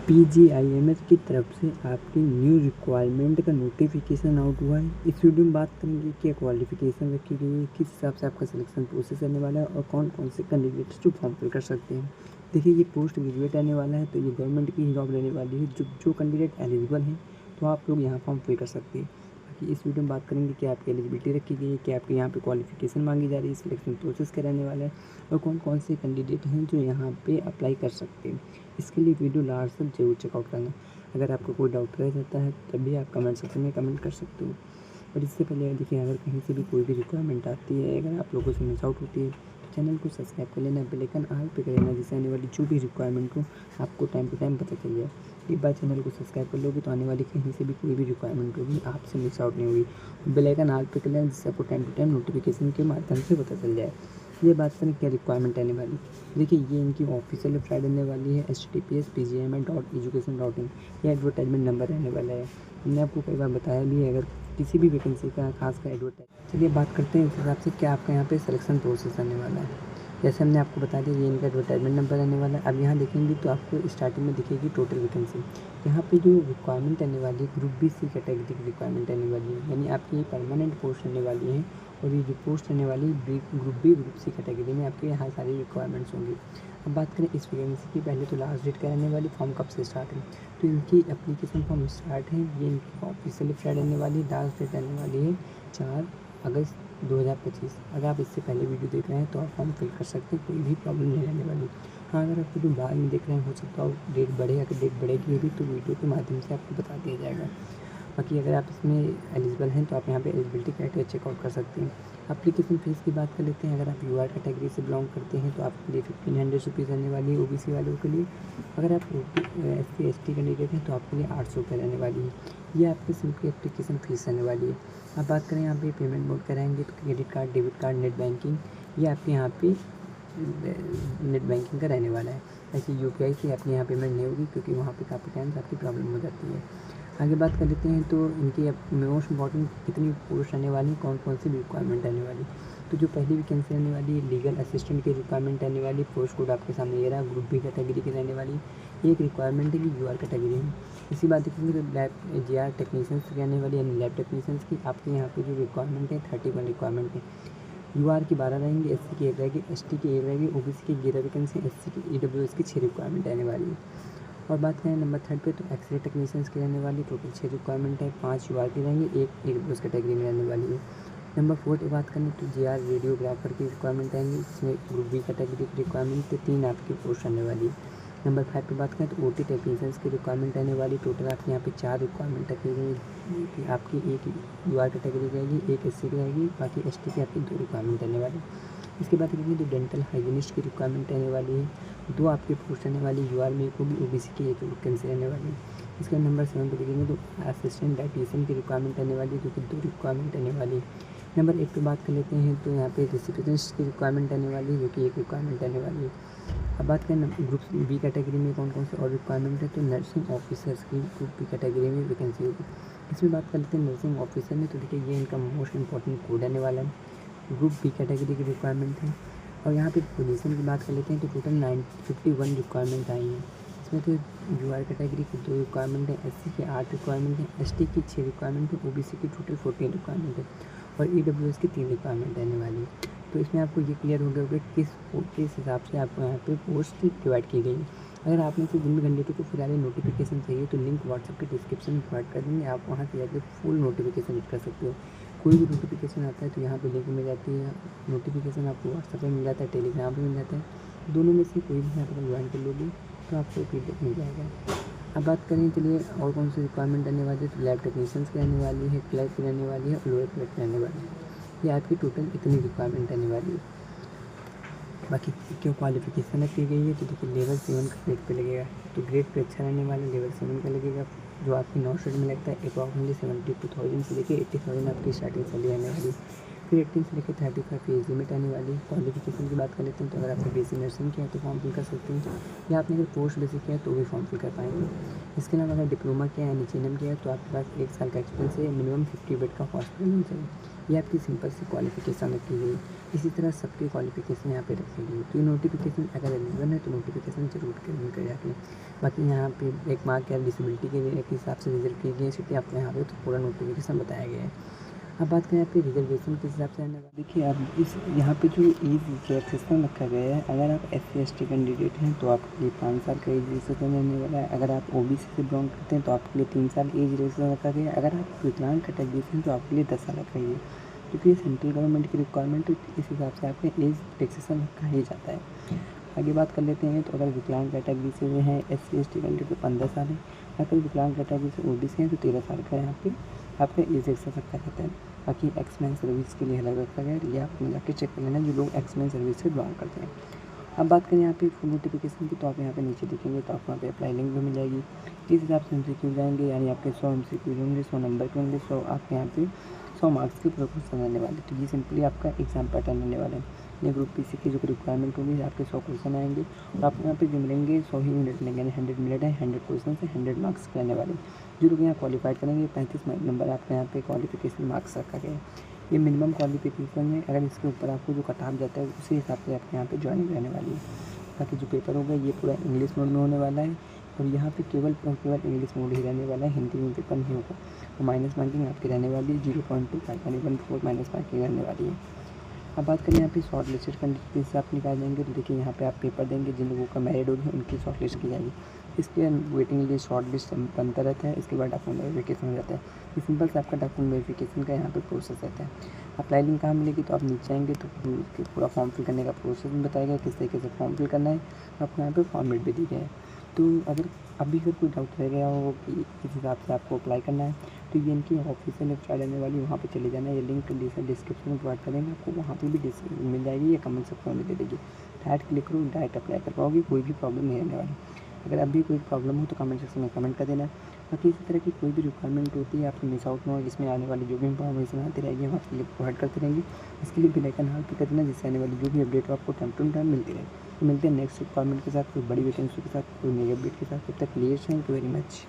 PGIMS की तरफ से आपकी न्यू रिक्वायरमेंट का नोटिफिकेशन आउट हुआ है। इस वीडियो में बात करेंगे क्या क्वालिफिकेशन रखी गई है, किस हिसाब से आपका सिलेक्शन प्रोसेस रहने वाला है और कौन कौन से कैंडिडेट्स जो फॉर्म फिल कर सकते हैं। देखिए, ये पोस्ट ग्रेजुएट रहने वाला है, तो ये गवर्नमेंट की जॉब रहने वाली है। जो कैंडिडेट एलिजिबल हैं तो आप लोग यहाँ फॉर्म फिल कर सकते हैं। बाकी इस वीडियो में बात करेंगे कि आपकी एलिजिबिलिटी रखी गई है, कि आपके यहाँ पे क्वालिफिकेशन मांगी जा रही है, सिलेक्शन प्रोसेस क्या रहने वाला है और कौन कौन से कैंडिडेट हैं जो यहाँ पे अप्लाई कर सकते हैं। इसके लिए वीडियो लास्ट तक जरूर चेकआउट करना। अगर आपको कोई डाउट रह जाता है तब भी आप कमेंट सेक्शन में कमेंट कर सकते हो। और इससे पहले देखिए, अगर कहीं से भी कोई भी रिक्वायरमेंट आती है, अगर आप लोगों से मिस आउट होती है तो चैनल को सब्सक्राइब कर लेना, बेल आइकन ऑल पे कर लेना, जिससे आने वाली जो भी रिक्वायरमेंट हो आपको टाइम टू टाइम पता चल जाए। एक बार चैनल को सब्सक्राइब कर लोगे तो आने वाली कहीं से भी कोई भी रिक्वायरमेंट होगी आपसे मिस आउट नहीं होगी। बेल आइकन ऑल पे कर लेना, जिससे आपको टाइम टू टाइम नोटिफिकेशन के माध्यम से पता चल जाए। ये बात करें क्या रिक्वायरमेंट आने वाली, देखिए ये इनकी ऑफिशियल वेबसाइट रहने वाली है https://pgimi.education.in। ये एडवर्टाइजमेंट नंबर रहने वाला है। हमने आपको कई बार बताया भी है, अगर किसी भी वैकेंसी का खासकर एडवर्टाइज। चलिए बात करते हैं इस हिसाब से क्या आपका यहाँ पे सिलेक्शन प्रोसेस आने वाला है। जैसे हमने आपको बता दिया, ये इनका एडवर्टाइजमेंट नंबर रहने वाला है। अब यहाँ देखेंगे तो आपको स्टार्टिंग में दिखेगी टोटल वैकेंसी। यहाँ पे जो रिक्वायरमेंट आने वाली है ग्रुप बी सी कैटेगरी की रिक्वायरमेंट आने वाली है, यानी आपकी परमानेंट पोस्ट रहने वाली है। और ये जो पोस्ट रहने वाली group B group C category में आपके यहाँ सारी रिक्वायरमेंट्स होंगी। अब बात करें इस वैकेंसी की, पहले तो लास्ट डेट क्या रहने वाली, फॉर्म कब से स्टार्ट है, तो इनकी एप्लीकेशन फॉर्म स्टार्ट है। ये इनकी ऑफिशियल वेबसाइट रहने वाली, लास्ट डेट रहने वाली है 4 अगस्त 2025। अगर आप इससे पहले वीडियो देख रहे हैं तो आप फॉर्म फिल कर सकते हैं, कोई भी प्रॉब्लम नहीं रहने वाली। हाँ, अगर आप वीडियो बाद में देख रहे हैं, हो सकता है डेट बढ़े, अगर डेट बढ़ेगी भी तो वीडियो के माध्यम से आपको बता दिया जाएगा। बाकी अगर आप इसमें एलिजिबल हैं तो आप यहाँ पे एलिजिबिलिटी क्राइटेरिया चेकआउट कर सकते हैं। एप्लीकेशन फ़ीस की बात कर लेते हैं। अगर आप यूआर कैटेगरी से बिलोंग करते हैं तो आपके लिए 1500 रुपीज़ रहने वाली है, ओबीसी वालों के लिए। अगर आप SC ST कैंडिडेट हैं तो आपके लिए 800 रुपये रहने वाली है। ये आपकी सिंपली एप्लीकेशन फ़ीस रहने वाली है। अब बात करें यहाँ पे पेमेंट मोड कराएंगे तो credit card, debit card, net banking, ये आपके यहाँ पे नेट बैंकिंग का रहने वाला है। ऐसे UPI से आपके यहाँ पेमेंट नहीं होगी, क्योंकि वहाँ पे काफ़ी टाइम से आपकी प्रॉब्लम हो जाती है। आगे बात कर लेते हैं तो इनकी मोस्ट इम्पॉर्टेंट कितनी पोस्ट रहने वाली, कौन कौन सी रिक्वायरमेंट रहने वाली। तो जो पहली वैकेंसी रहने वाली है लीगल असिस्टेंट की रिक्वायरमेंट रहने वाली, पोस्ट कोड आपके सामने ये रहा, ग्रुप बी कैटेगरी की रहने वाली। एक रिक्वायरमेंट है कि UR कैटेगरी में। इसी बात देखेंगे तो लैब GR टेक्नीशियंस की रहने वाली, यानी लैब टेक्नीशियंस की आपके यहाँ पे जो रिक्वायरमेंट है 31 रिक्वायरमेंट है। UR की 12 रहेंगी, SC की 1 रहेगी, ST की 1 रहेगी, OBC की 11 वैकेंसी, SC की EWS की 6 रिक्वायरमेंट रहने वाली है। और बात करें नंबर 3 पे तो एक्सरे टेक्नीशियंस की रहने वाली, टोटल 6 रिक्वायरमेंट है, 5 UR की रहेंगी, एक EWS कैटेगरी में रहने वाली है। नंबर 4 पे बात करें तो GR रेडियोग्राफर की रिक्वायरमेंट रहेंगी, इसमें ग्रुप बी कैटेगरी की रिक्वायरमेंट तो 3 आपकी पोस्ट रहने वाली है। नंबर 5 पे बात करें तो OT टेक्नीशियंस की रिक्वायरमेंट रहने वाली, टोटल आपके यहाँ पे 4 रिक्वायरमेंट रखी गई। आपकी एक UR कैटेगरी रहेगी, एक SC की रहेगी, बाकी ST की आपकी 2 रिक्वायरमेंट रहने वाली। इसके बाद देखेंगे तो डेंटल हाइजीनिस्ट की रिक्वायरमेंट रहने वाली है, 2 आपकी पोस्ट रहने वाली, UR में एक होगी, OBC की एक वैकेंसी रहने वाली है। इसके नंबर 7 पे देखेंगे तो असिस्टेंट डाइटिशियन की रिक्वायरमेंट रहने वाली है, जो कि 2 रिक्वायरमेंट रहने वाली है। नंबर 1 पे बात कर लेते हैं तो यहाँ पे रिसेप्शनिस्ट की रिक्वायरमेंट रहने वाली है, जो कि एक रिक्वायरमेंट रहने वाली है। अब बात करें ग्रुप बी कैटेगरी में कौन कौन से और रिक्वायरमेंट है, तो नर्सिंग ऑफिसर्स की ग्रुप बी कैटेगरी में वैकेंसी होगी। इसमें बात कर लेते हैं नर्सिंग ऑफिसर में, तो देखिए ये इनका मोस्ट इंपॉर्टेंट कोड रहने वाला है, ग्रुप बी कैटेगरी की रिक्वायरमेंट है। और यहाँ पे पोजीशन की बात कर लेते हैं तो टोटल 51 रिक्वायरमेंट आई हैं। इसमें तो UR कैटेगरी की 2 रिक्वायरमेंट है, SC की 8 रिक्वायरमेंट है, ST की 6 रिक्वायरमेंट है, OBC की टोटल 14 रिक्वायरमेंट है और EWS की 3 रिक्वायरमेंट रहने वाली है। तो इसमें आपको ये क्लियर हो गया होगा किस हिसाब से आपको यहाँ पे पोस्ट डिवाइड की गई है। अगर आप में से जिन भी कैंडिडेट को फिलहाल नोटिफिकेशन चाहिए तो लिंक व्हाट्सएप के डिस्क्रिप्शन में प्रोवाइड कर देंगे, आप वहाँ से जाकर फुल नोटिफिकेशन रीड कर सकते हो। कोई भी नोटिफिकेशन आता है तो यहाँ पे लिंक मिल जाती है, नोटिफिकेशन आपको व्हाट्सएप पे मिल जाता है, टेलीग्राम पे मिल जाता है। दोनों में से कोई भी आप अगर ज्वाइन कर लोगे तो आपको फीडबैक मिल जाएगा। अब बात करें चलिए और कौन सी रिक्वायरमेंट रहने वाली है, तो लैब टेक्नीशियंस की रहने वाली है, क्लर्क की रहने वाली है और लोअर क्लर्क की रहने वाली है। ये आपकी टोटल इतनी रिक्वायरमेंट रहने वाली है। बाकी क्यों क्वालिफिकेशन रखी गई है, तो देखिए लेवल 7 का ग्रेड पे लगेगा, तो ग्रेड पे अच्छा रहने वाला लेवल 7 का लगेगा, जो आपकी 9 स्टेट में लगता है अप्रॉक्सिमेटली 72,000 से लेकर 80,000 आपकी स्टार्टिंग सैलरी आने वाली। फिर 18 से लेकर 35 एज लिमिट आने वाली है। क्वालिफिकेशन की बात कर लेते हैं तो अगर आपने BSc नर्सिंग किया तो फॉर्म फिल कर सकते हैं, या आपने अगर पोस्ट बेसिक किया तो भी फॉर्म फिल कर पाएंगे। इसके अलावा अगर डिप्लोमा किया है, NHNM किया है तो आपके पास 1 साल का एक्सपीरियंस है, मिनिमम 50 बेड का हॉस्पिटल होना चाहिए। ये आपकी सिंपल सी क्वालिफ़िकेशन रखी गई। इसी तरह सबकी क्वालिफ़िकेशन यहाँ पे रखी गई। तो ये नोटिफ़िकेशन अगर एलिजिबल है तो नोटिफ़िकेशन ज़रूर कर जाके। बाकी यहाँ पे एक मार्क या डिसेबिलिटी के हिसाब से रिजल्ट की गई स्थिति आपको यहाँ पे तो पूरा नोटिफ़िकेशन बताया गया है। अब बात करें यहाँ पे रिजर्वेशन किस हिसाब से आने वाला, देखिए अब इस यहाँ पे जो एज रिलैक्सेशन रखा गया है, अगर आप SC/ST कैंडिडेट हैं तो आपके लिए 5 साल का एज रिलैक्सेशन रहने वाला है। अगर आप OBC से बिलोंग करते हैं तो आपके लिए 3 साल एज रिलैक्सेशन रखा गया है। अगर आप विकलांग कैटेगरी से हैं तो आपके लिए 10 साल रखा गया है, क्योंकि ये सेंट्रल गवर्नमेंट की रिक्वायरमेंट है। इस हिसाब से आपका एज रिलैक्सेशन रखा ही जाता है। आगे बात कर लेते हैं, तो अगर विकलांग कैटेगरी से जो है SC/ST कैंडिडेट तो 15 साल है। अगर विकलांग कैटेगरी से OBC हैं तो 13 साल का यहाँ पे आपका एज रिलैक्सेशन रखा जाता है। बाकी एक्समैन सर्विस के लिए अलग रखा गया है, ये आपने जाके चेक कर लेना जो लोग एक्समैन सर्विस से बिलोंग करते हैं। अब बात करें यहाँ पे फुल नोटिफिकेशन की, तो आप यहाँ पे नीचे देखेंगे तो आपको यहाँ पे अप्लाई लिंक भी मिल जाएगी। इस हिसाब से MCQ जाएंगे, यानी आपके 100 MCQ होंगे, 100 नंबर के होंगे, 100 आपके यहाँ पे 100 मार्क्स के पूरा क्वेश्चन आने वाले। तो ये सिंपली आपका एग्जाम पैटर्न होने वाला है। ये ग्रुप PC की जो रिक्वायरमेंट होगी आपके 100 क्वेश्चन आएंगे और आपको यहाँ पे जो मिलेंगे 100 ही मिनट लेंगे, यानी 100 मिनट है, 100 क्वेश्चन से 100 मार्क्स के आने वाले। जो लोग यहाँ क्वालिफाइड करेंगे 35 नंबर आपके यहाँ पे क्वालिफिकेशन मार्क्स रखा गया है। ये मिनिमम क्वालिफिकेशन है, अगर इसके ऊपर आपको जो कट ऑफ जाता है उसी हिसाब से आपके यहाँ पे ज्वाइनिंग रहने वाली है। बाकी जो पेपर होगा ये पूरा इंग्लिश मोड में होने वाला है और यहाँ पे केवल इंग्लिश मोड ही रहने वाला है, हिंदी में पेपर नहीं होगा। और माइनस मार्किंग आपकी रहने वाली है 0.25 यानी 1/4 माइनस मार्किंग रहने वाली है। अब बात करें यहाँ पे शॉर्ट लिस्टेड कैंडिडेट के हिसाब से निकाल जाएंगे, तो देखिए यहाँ पे आप पेपर देंगे, जिन लोगों का मेरिट होगी उनकी शॉर्ट लिस्ट की जाएगी। इसके वेटिंग लिस्ट शॉर्ट लिस्ट बनता रहता है, इसके बाद डॉक्यूमेंट वेरिफिकेशन हो जाता है। ये सिंपल से आपका डॉक्यूमेंट वेरिफिकेशन का यहाँ पे प्रोसेस रहता है। अप्लाई लिंक कहाँ मिलेगी, तो आप नीचे आएंगे तो पूरा फॉर्म फिल करने का प्रोसेस भी बताया गया, किस तरीके से फॉर्म फिल करना है। आपको यहाँ पे फॉर्मेट भी दी गया है। तो अगर अभी अगर कोई डाउट रह गया हो कि किस हिसाब से आपको अप्लाई करना है, तो ये इनकी ऑफिशियल वेबसाइट आने वाली, वहाँ पे चले जाना है। ये लिंक डिस्क्रिप्शन में प्रोवाइड करेंगे आपको, वहाँ पे भी मिल जाएगी या कमेंट सेक्शन में दे देगी। डायरेक्ट क्लिक करो, डायरेक्ट अप्लाई कर पाओगे, कोई भी प्रॉब्लम नहीं रहने वाली। अगर अभी कोई प्रॉब्लम हो तो कमेंट सेक्शन में कमेंट कर देना। बाकी इसी तरह की कोई भी रिक्वायरमेंट होती है आपको मिस आउट ना हो, इसमें आने वाली जो भी इंफॉर्मेशन आती रहेगी हम आपके लिए प्रोवाइड करते रहेंगे। इसके लिए बेल आइकन हाल पे कर देना, जिससे आने वाली जो भी अपडेट हो आपको टाइम टू टाइम मिलती रहे। तो मिलते हैं नेक्स्ट रिक्वायरमेंट के साथ, कोई बड़ी वैकेंसी के साथ, कोई नई अपडेट के साथ। तब तक लिए थैंक यू वेरी मच।